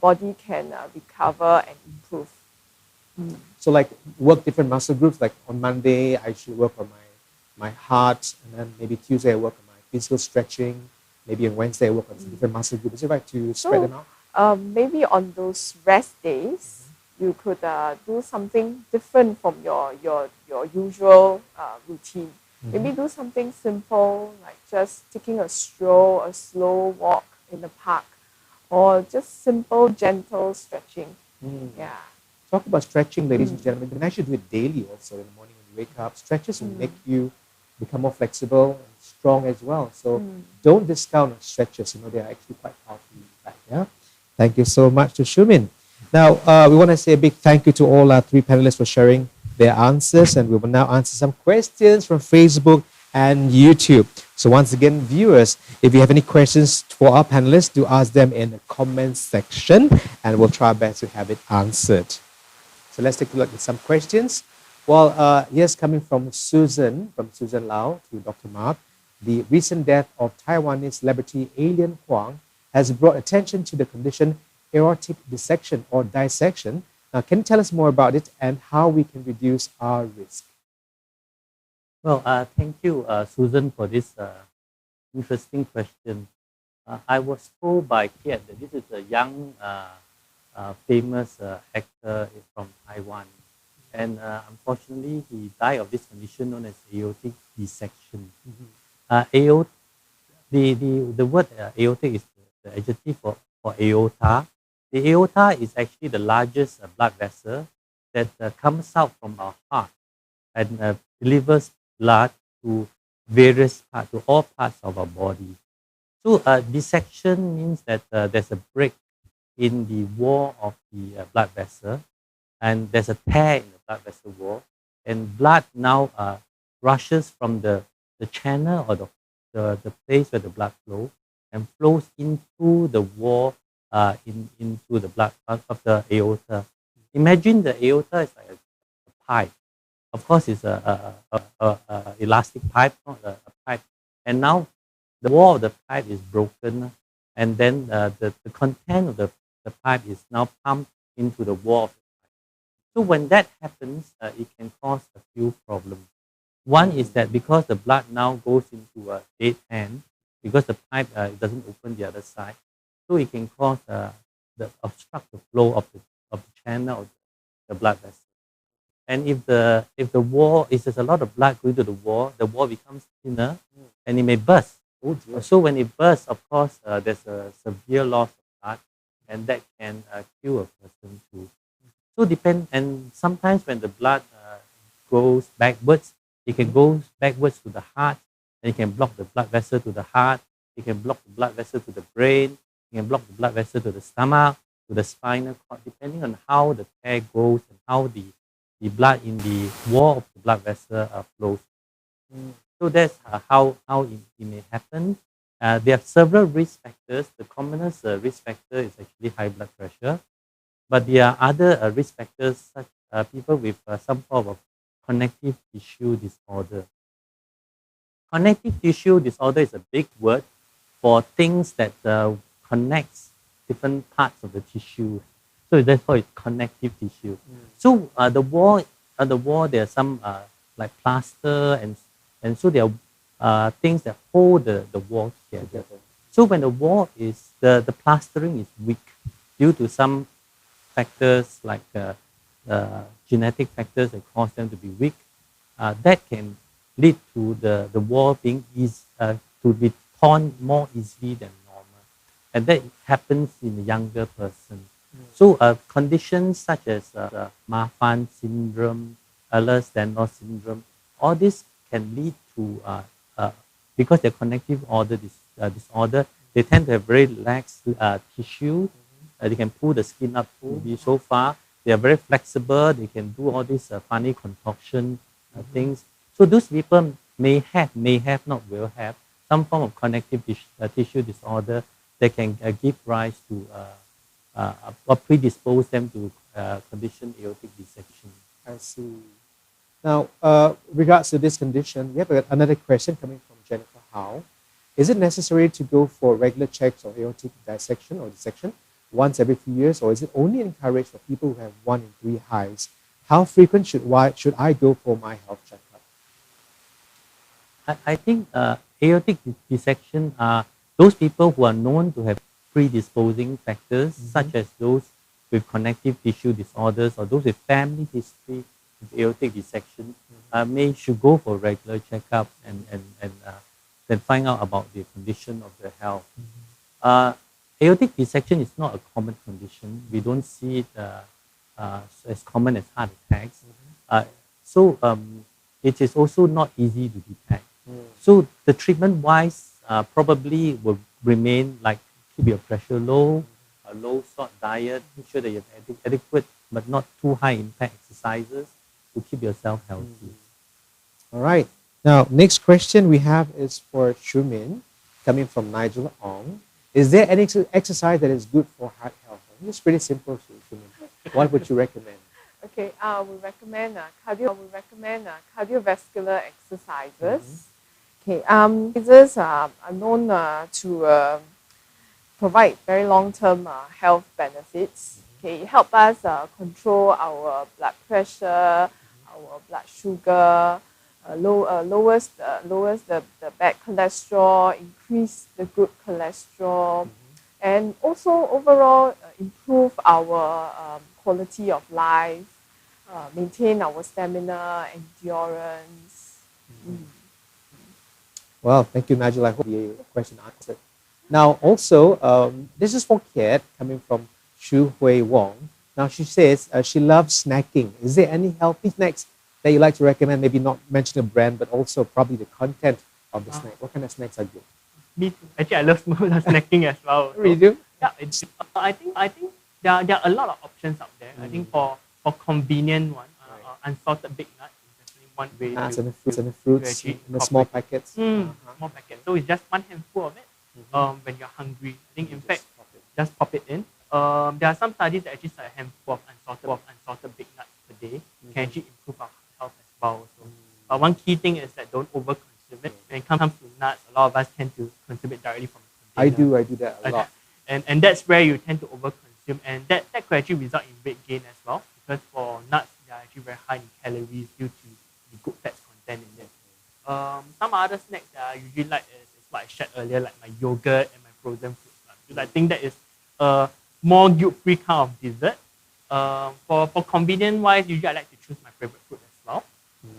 body can recover and improve. So like work different muscle groups, like on Monday I should work on my heart, and then maybe Tuesday I work on my physical stretching, maybe on Wednesday I work on some different muscle groups. Is it right to spread them out? Maybe on those rest days, you could do something different from your usual routine. Maybe do something simple, like just taking a stroll, a slow walk in the park, or just simple, gentle stretching. Yeah. Talk about stretching, ladies and gentlemen. You can actually do it daily also in the morning when you wake up. Stretches will make you become more flexible and strong as well. So don't discount on stretches. You know, they are actually quite powerful. Yeah. Thank you so much to Shumin. Now, we want to say a big thank you to all our 3 panelists for sharing their answers, and we will now answer some questions from Facebook and YouTube. So once again, viewers, if you have any questions for our panelists, do ask them in the comments section, and we'll try our best to have it answered. So let's take a look at some questions. Well, here's coming from Susan Lau to Dr. Mark. The recent death of Taiwanese celebrity Alien Huang has brought attention to the condition aortic dissection or dissection. Now, can you tell us more about it and how we can reduce our risk? Well, thank you, Susan, for this interesting question. I was told by Kiat that this is a young, famous actor from Taiwan. And unfortunately, he died of this condition known as aortic dissection. The word aortic is the adjective for aorta. The aorta is actually the largest blood vessel that comes out from our heart and delivers blood to various parts, to all parts of our body. So dissection means that there's a break in the wall of the blood vessel, and there's a tear in the blood vessel wall, and blood now rushes from the channel or the place where the blood flows and flows into the wall, into the blood of the aorta. Imagine the aorta is like a pipe. Of course, it's a elastic pipe, not a pipe. And now the wall of the pipe is broken, and then the content of the pipe is now pumped into the wall of the pipe. So when that happens, it can cause a few problems. One is that because the blood now goes into a dead end, because the pipe doesn't open the other side, so it can cause the obstruct the flow of the channel of the blood vessel. And if the wall, if there's a lot of blood going to the wall becomes thinner and it may burst. So when it bursts, of course, there's a severe loss of blood, and that can kill a person too. So and sometimes when the blood goes backwards, it can go backwards to the heart, and it can block the blood vessel to the heart. It can block the blood vessel to the brain. It can block the blood vessel to the stomach, to the spinal cord, depending on how the tear goes and how the blood in the wall of the blood vessel flows. So that's how it may happen. There are several risk factors. The commonest risk factor is actually high blood pressure. But there are other risk factors, such people with some form of connective tissue disorder. Connective tissue disorder is a big word for things that connects different parts of the tissue. So therefore it's connective tissue. So the wall there are some like plaster, and so there are things that hold the wall together. So when the wall is the plastering is weak due to some factors like genetic factors that cause them to be weak, that can lead to the wall being to be torn more easily than normal, and that happens in a younger person. So conditions such as Marfan syndrome, Ehlers-Danlos syndrome, all this can lead to because they're connective disorder, they tend to have very lax tissue. They can pull the skin up so far. They are very flexible. They can do all these funny contortion things. So those people may have, not will have, some form of connective tissue disorder that can give rise to or predispose them to condition aortic dissection. I see. Now, regards to this condition, we have another question coming from Jennifer Howe. Is it necessary to go for regular checks of aortic dissection or dissection once every few years, or is it only encouraged for people who have 1 in 3 hives? How frequent should I go for my health checkup? I think aortic dissection are those people who are known to have predisposing factors, such as those with connective tissue disorders or those with family history of aortic dissection, should go for regular checkup and then find out about the condition of their health. Aortic dissection is not a common condition. We don't see it as common as heart attacks. So it is also not easy to detect. So the treatment-wise probably will remain like keep your pressure low, a low salt diet, make sure that you have adequate but not too high impact exercises to keep yourself healthy. All right. Now, next question we have is for Shumin, coming from Nigel Ong. Is there any exercise that is good for heart health? It's pretty simple, Shumin. What would you recommend? Okay, we recommend cardiovascular exercises. Okay, exercises are known to provide very long-term health benefits. Okay, it helps us control our blood pressure, our blood sugar, lowers the bad cholesterol, increase the good cholesterol, and also overall improve our quality of life, maintain our stamina, endurance. Well, thank you, Nigel. I hope the question answered. Now, also, this is for Kiat, coming from Shu Hui Wong. Now, she says she loves snacking. Is there any healthy snacks that you like to recommend? Maybe not mention the brand, but also probably the content of the snack. What kind of snacks are good? Me too. Actually, I love snacking as well. So, Really do? Yeah, I think there are a lot of options out there. I think for convenient one, unsalted baked nuts is definitely one way. Nuts and the fruits in the small packets. Small packet. So it's just one handful of it. When you're hungry, I think in fact just pop it in. There are some studies that actually say a handful of unsalted baked nuts per day can actually improve our health as well. So, but one key thing is that don't overconsume it. When it comes to nuts, a lot of us tend to consume it directly from the container. I do that a lot. And that's where you tend to overconsume, and that could actually result in weight gain as well, because for nuts they are actually very high in calories due to the good fats content in them. Some other snacks that I usually like is what I shared earlier, like my yogurt and my frozen fruits. Because I think that is a more guilt-free kind of dessert. For convenient wise, usually I like to choose my favorite fruit as well.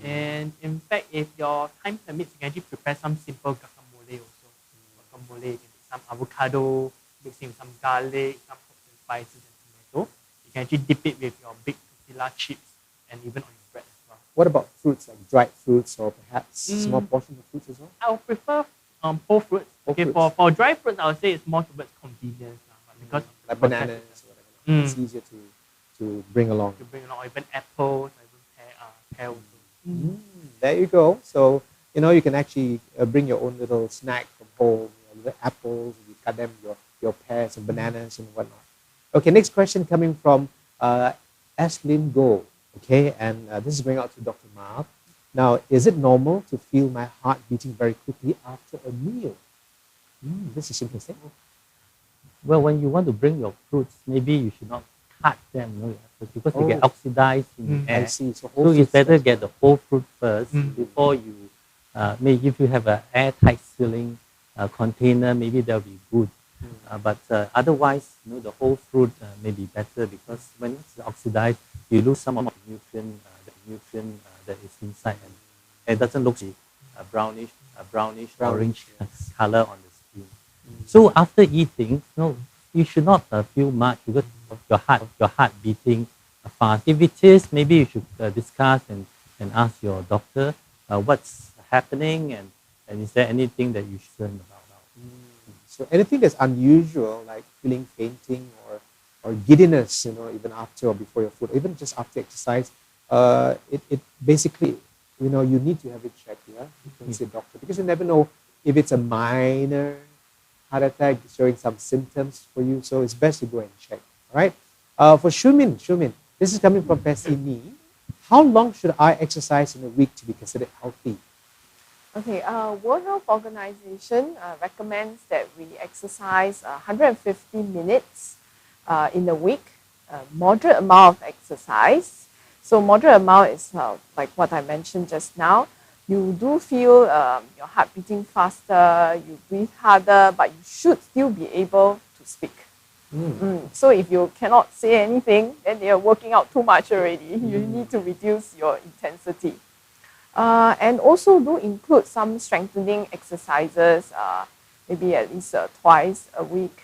And in fact, if your time permits, you can actually prepare some simple guacamole also. Guacamole, you can take some avocado, mixing some garlic, some herbs and spices and tomato. You can actually dip it with your big tortilla chips and even on your bread as well. What about fruits, like dried fruits or perhaps small portions of fruits as well? I would prefer whole fruits. For dry fruits, I would say it's more towards convenience. But because of like bananas or whatever. It's easier to bring along. Or even apples, or even pear also. There you go. So, you can actually bring your own little snack from home, the apples, you cut them, your pears and bananas and whatnot. Okay, next question coming from Ashlyn Go. Okay, and this is going out to Dr. Mark. Now, is it normal to feel my heart beating very quickly after a meal? This is interesting. Well, when you want to bring your fruits, maybe you should not cut them, because they get oxidized in the air. I see. So it's better get the whole fruit first before you, maybe if you have an airtight sealing container, maybe that'll be good. But otherwise, the whole fruit may be better, because when it's oxidized, you lose some of the nutrient that is inside, and it doesn't look brownish, orange color on the skin. So after eating, you should not feel much because of your heart beating fast. If it is, maybe you should discuss and ask your doctor what's happening, and is there anything that you should learn about. So anything that's unusual, like feeling fainting or giddiness, even after or before your food, even just after exercise, it basically, you need to have it checked, you can see a doctor, because you never know if it's a minor heart attack showing some symptoms for you. So it's best to go and check. All right. For Shumin, this is coming from Pessy Nee. how long should I exercise in a week to be considered healthy? Okay, World Health Organization recommends that we exercise 150 minutes in a week, moderate amount of exercise. So moderate amount is like what I mentioned just now. You do feel your heart beating faster, you breathe harder, but you should still be able to speak. So if you cannot say anything, then you're working out too much already. You need to reduce your intensity. And also do include some strengthening exercises, maybe at least twice a week,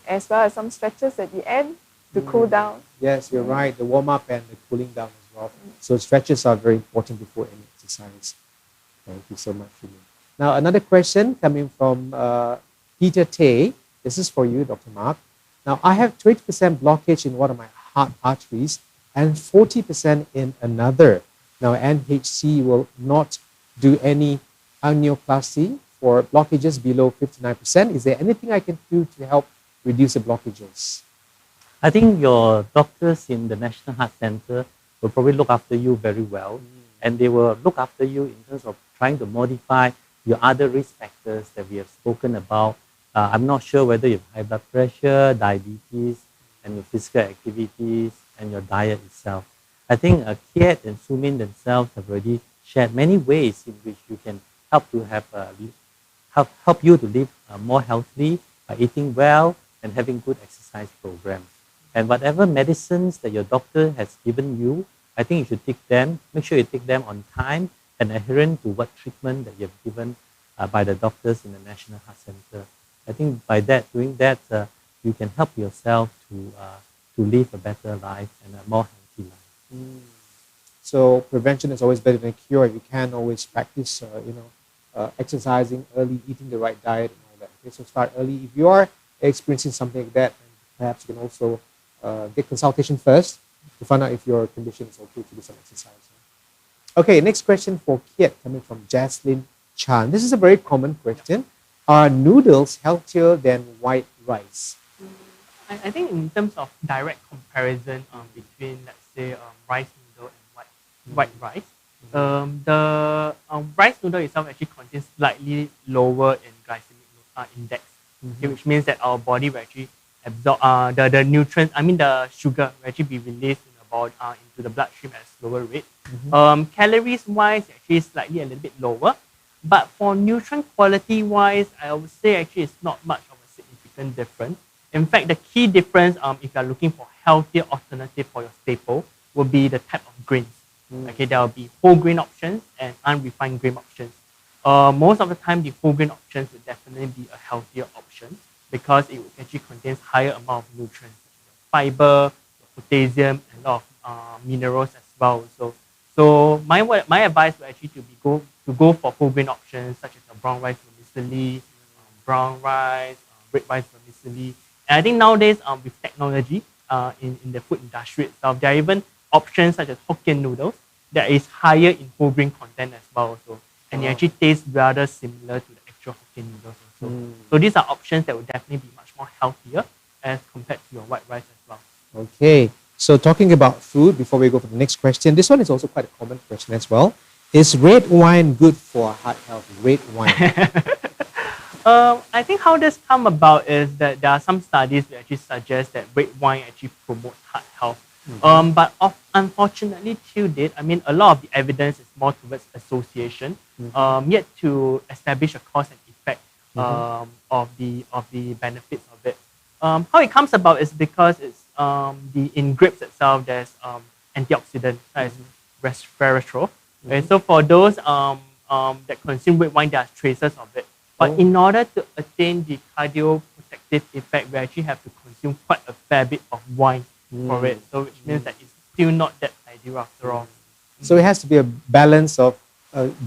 as well as some stretches at the end to cool down. Yes, you're right. The warm-up and the cooling down as well. So stretches are very important before any exercise. Thank you so much, Shumin. Now, another question coming from Peter Tay. This is for you, Dr. Mark. Now, I have 20% blockage in one of my heart arteries and 40% in another. Now, NHC will not do any angioplasty for blockages below 59%. Is there anything I can do to help reduce the blockages? I think your doctors in the National Heart Center will probably look after you very well, and they will look after you in terms of trying to modify your other risk factors that we have spoken about. I'm not sure whether you have high blood pressure, diabetes, and your physical activities, and your diet itself. I think Kiat and Shumin themselves have already shared many ways in which you can help to have help you to live more healthily by eating well and having good exercise programs. And whatever medicines that your doctor has given you, I think you should take them. Make sure you take them on time and adherent to what treatment that you have given by the doctors in the National Heart Center. I think by that, doing that, you can help yourself to live a better life and a more healthy life. So prevention is always better than cure. You can always practice, exercising early, eating the right diet and all that. Okay, so start early. If you are experiencing something like that, perhaps you can also get consultation first to find out if your condition is okay to do some exercise. Okay, next question for Kiat coming from Jaslyn Chan. This is a very common question. Are noodles healthier than white rice? I think in terms of direct comparison between, let's say, rice noodle and white rice, the rice noodle itself actually contains slightly lower in glycemic index, okay, which means that our body will actually absorb the nutrients, the sugar will actually be released in the body, into the bloodstream at a slower rate. Calories wise, actually slightly a little bit lower. But for nutrient quality wise, I would say actually it's not much of a significant difference. In fact, the key difference, if you're looking for healthier alternative for your staple, will be the type of grains. Okay, there will be whole grain options and unrefined grain options. Most of the time, the whole grain options would definitely be a healthier option because it actually contains higher amount of nutrients, fiber, potassium, and a lot of minerals as well. So my advice would actually to go for whole grain options such as brown rice vermicelli, brown rice, red rice vermicelli. And I think nowadays with technology in the food industry itself, there are even options such as Hokkien noodles that is higher in whole grain content as well. Also, and it actually tastes rather similar to the actual Hokkien noodles also. So these are options that would definitely be much more healthier as compared to your white rice as well. Okay, so talking about food, before we go for the next question, this one is also quite a common question as well. Is red wine good for heart health? Red wine. I think how this come about is that there are some studies that actually suggest that red wine actually promotes heart health. But unfortunately, till date, a lot of the evidence is more towards association, yet to establish a cause and effect of the benefits of it. How it comes about is because it's in grapes itself. There's antioxidant, that is resveratrol. Okay, so for those that consume red wine, there are traces of it. But in order to attain the cardioprotective effect, we actually have to consume quite a fair bit of wine for it. So which means that it's still not that ideal after all. So it has to be a balance of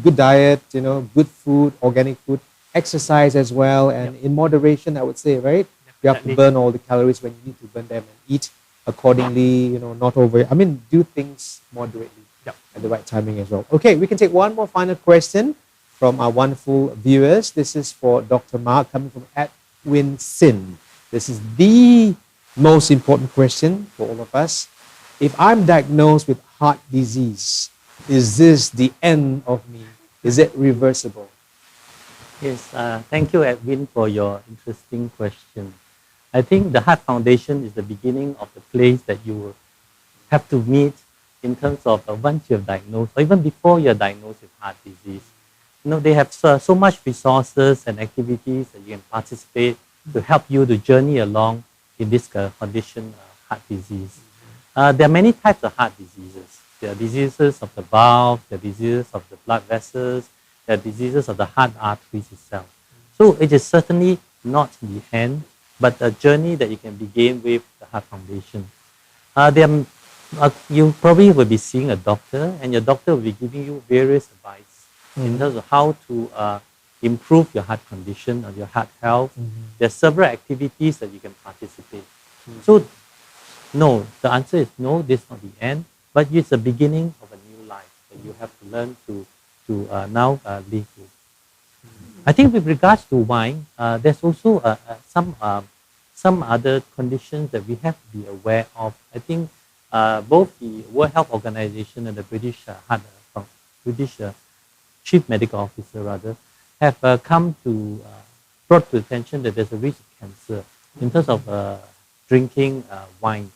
good diet, good food, organic food, exercise as well, and in moderation, I would say, right? Definitely. You have to burn all the calories when you need to burn them and eat accordingly, not over. Do things moderately at the right timing as well. Okay, we can take one more final question from our wonderful viewers. This is for Dr. Mark coming from Edwin Sin. This is the most important question for all of us. if I'm diagnosed with heart disease, is this the end of me? Is it reversible? Yes, thank you, Edwin, for your interesting question. I think the Heart Foundation is the beginning of the place that you will have to meet in terms of once you're diagnosed, or even before you're diagnosed with heart disease. You know, they have so much resources and activities that you can participate to help you to journey along in this condition, heart disease. There are many types of heart diseases. There are diseases of the valve, there are diseases of the blood vessels, there are diseases of the heart arteries itself. So it is certainly not the end, but a journey that you can begin with the Heart Foundation. You probably will be seeing a doctor, and your doctor will be giving you various advice in terms of how to improve your heart condition or your heart health. There are several activities that you can participate. So, no, the answer is no, this is not the end, but it's the beginning of a new life that you have to learn to now live with. I think with regards to wine, there's also some other conditions that we have to be aware of. I think both the World Health Organization and the British Chief Medical Officer rather have come to brought to attention that there's a risk of cancer in terms of drinking wine.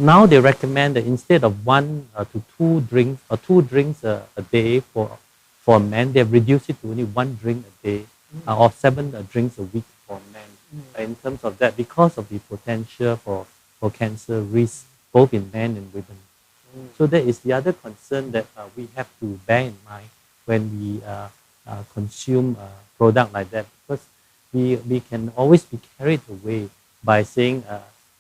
Now they recommend that instead of 1 to 2 drinks or 2 drinks a day for men, they have reduced it to only 1 drink a day or 7 drinks a week for men. In terms of that, because of the potential for cancer risk both in men and women. So that is the other concern that we have to bear in mind when we consume a product like that, because we can always be carried away by saying,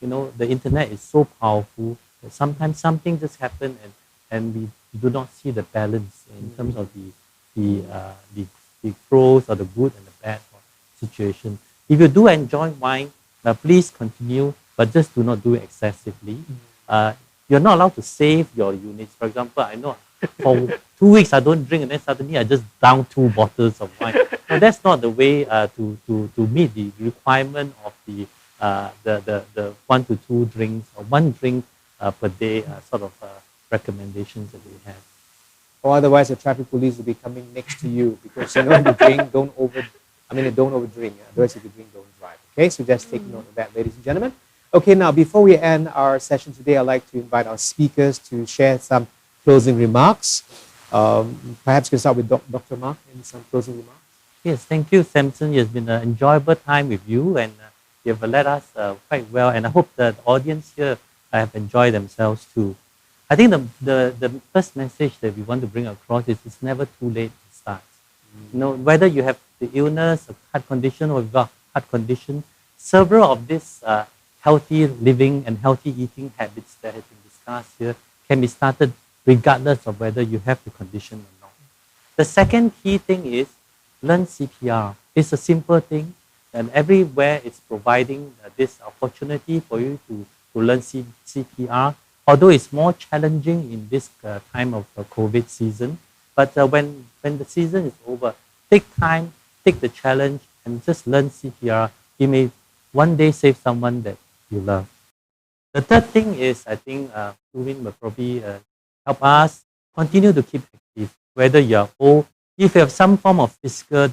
the internet is so powerful that sometimes something just happens and we do not see the balance in terms of the pros or the good and the bad situation. If you do enjoy wine, please continue, but just do not do it excessively. You're not allowed to save your units. For example, I know for 2 weeks I don't drink and then suddenly I just down 2 bottles of wine. No, that's not the way to meet the requirement of the 1 to 2 drinks or 1 drink per day sort of recommendations that we have. Or otherwise, the traffic police will be coming next to you because if you drink, don't overdrink. Otherwise, if you drink, don't drive. Okay, so just take note of that, ladies and gentlemen. Okay, now before we end our session today, I'd like to invite our speakers to share some closing remarks. Perhaps you can start with Dr. Mark in some closing remarks. Yes, thank you, Samson. It's been an enjoyable time with you, and you have led us quite well. And I hope that the audience here have enjoyed themselves too. I think the first message that we want to bring across is it's never too late to start. Whether you have the illness, a heart condition, or you've got heart condition, several of these healthy living and healthy eating habits that have been discussed here can be started regardless of whether you have the condition or not. The second key thing is learn CPR. It's a simple thing, and everywhere it's providing this opportunity for you to learn CPR. Although it's more challenging in this time of COVID season, but when the season is over, take time, take the challenge, and just learn CPR. You may one day save someone that you love. The third thing is, I think Shumin will probably help us continue to keep active, whether you're old, if you have some form of physical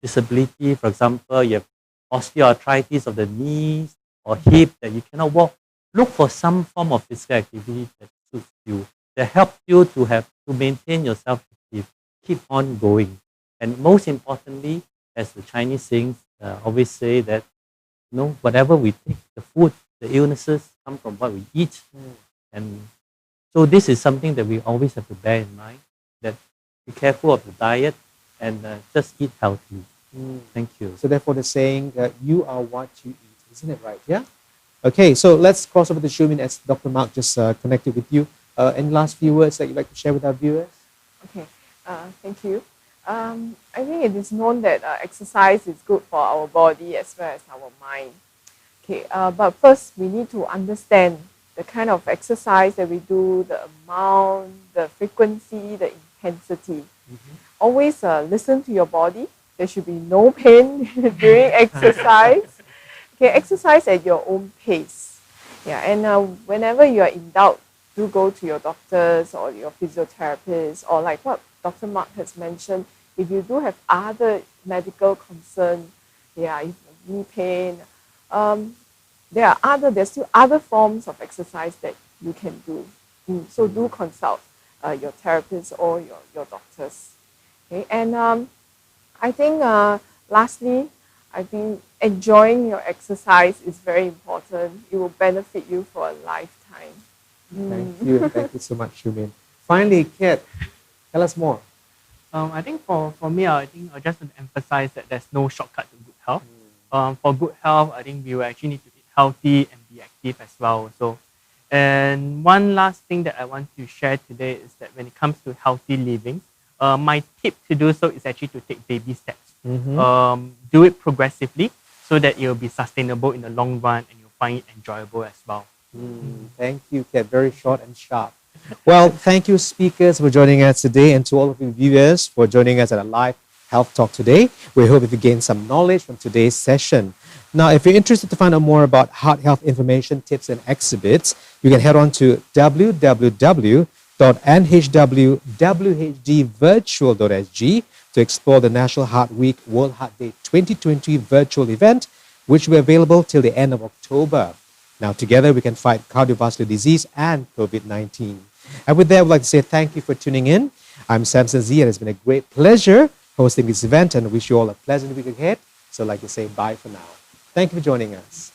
disability, for example, you have osteoarthritis of the knees or hip that you cannot walk, look for some form of physical activity that suits you, that helps you to maintain yourself active, keep on going. And most importantly, as the Chinese sayings always say that, whatever we take, the food, the illnesses come from what we eat. And so this is something that we always have to bear in mind, that be careful of the diet and just eat healthy. Thank you. So therefore the saying, you are what you eat, isn't it right? Yeah? Okay, so let's cross over to Shumin as Dr. Mark just connected with you. Any last few words that you'd like to share with our viewers? Okay, thank you. I think it is known that exercise is good for our body as well as our mind. Okay, but first we need to understand the kind of exercise that we do, the amount, the frequency, the intensity. Always listen to your body. There should be no pain during exercise. Okay, exercise at your own pace. Yeah, and whenever you are in doubt, do go to your doctors or your physiotherapist, or like what Dr. Mark has mentioned, if you do have other medical concern, yeah, if knee pain, there's still other forms of exercise that you can do. So do consult your therapist or your doctors. Okay, and I think lastly, I think enjoying your exercise is very important. It will benefit you for a lifetime. Thank you. And thank you so much, Shumin. Finally, Kiat, tell us more. I think for me, I think I just want to emphasize that there's no shortcut to good health. For good health, I think we will actually need to eat healthy and be active as well. So, and one last thing that I want to share today is that when it comes to healthy living, my tip to do so is actually to take baby steps. Do it progressively so that it will be sustainable in the long run and you'll find it enjoyable as well. Thank you, Kiat. Very short and sharp. Well, thank you, speakers, for joining us today, and to all of you viewers for joining us at a live health talk today. We hope you gained some knowledge from today's session. Now, if you're interested to find out more about heart health information, tips, and exhibits, you can head on to www.nhwhdvirtual.sg to explore the National Heart Week World Heart Day 2020 virtual event, which will be available till the end of October. Now, together we can fight cardiovascular disease and COVID-19. And with that, I would like to say thank you for tuning in. I'm Samson Z, and it's been a great pleasure hosting this event, and I wish you all a pleasant week ahead. So I'd like to say bye for now. Thank you for joining us.